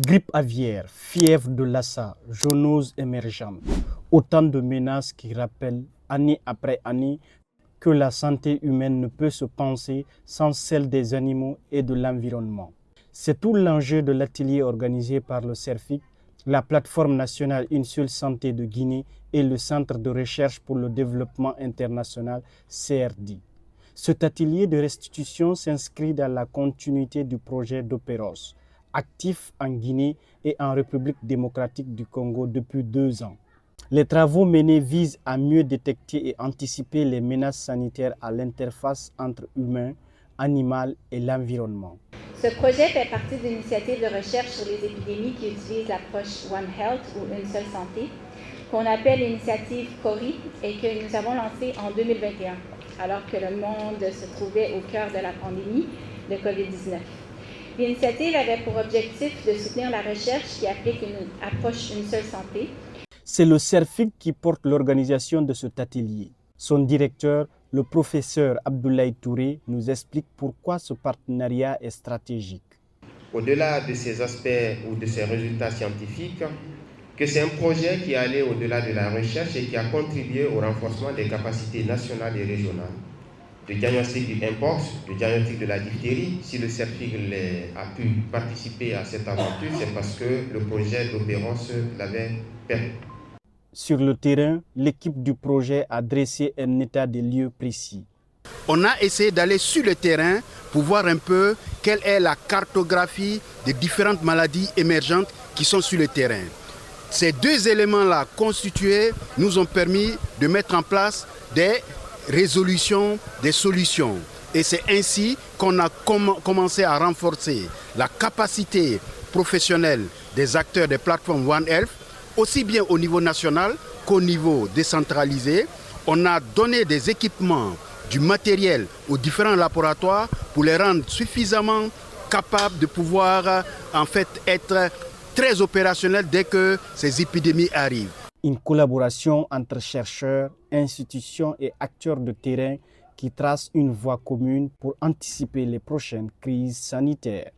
Grippe aviaire, fièvre de Lassa, zoonose émergente. Autant de menaces qui rappellent, année après année, que la santé humaine ne peut se penser sans celle des animaux et de l'environnement. C'est tout l'enjeu de l'atelier organisé par le CERFIC, la plateforme nationale Une seule santé de Guinée et le Centre de recherche pour le développement international CRD. Cet atelier de restitution s'inscrit dans la continuité du projet d'Opéros, actif en Guinée et en République démocratique du Congo depuis 2 ans. Les travaux menés visent à mieux détecter et anticiper les menaces sanitaires à l'interface entre humains, animal et l'environnement. Ce projet fait partie d'une initiative de recherche sur les épidémies qui utilise l'approche One Health ou Une seule santé, qu'on appelle l'initiative CORI et que nous avons lancée en 2021, alors que le monde se trouvait au cœur de la pandémie de COVID-19. L'initiative avait pour objectif de soutenir la recherche qui applique une approche Une seule santé. C'est le CERFIC qui porte l'organisation de cet atelier. Son directeur, le professeur Abdoulaye Touré, nous explique pourquoi ce partenariat est stratégique. Au-delà de ces aspects ou de ces résultats scientifiques, que c'est un projet qui est allé au-delà de la recherche et qui a contribué au renforcement des capacités nationales et régionales. Le diagnostic du Mpox, le diagnostic de la diphtérie, si le CERFIC a pu participer à cette aventure, c'est parce que le projet d'Opéros l'avait permis. Sur le terrain, l'équipe du projet a dressé un état des lieux précis. On a essayé d'aller sur le terrain pour voir un peu quelle est la cartographie des différentes maladies émergentes qui sont sur le terrain. Ces deux éléments-là constitués nous ont permis de mettre en place des résolutions, des solutions. Et c'est ainsi qu'on a commencé à renforcer la capacité professionnelle des acteurs des plateformes One Health, aussi bien au niveau national qu'au niveau décentralisé. On a donné des équipements, du matériel aux différents laboratoires pour les rendre suffisamment capables de pouvoir en fait être très opérationnels dès que ces épidémies arrivent. Une collaboration entre chercheurs, institutions et acteurs de terrain qui trace une voie commune pour anticiper les prochaines crises sanitaires.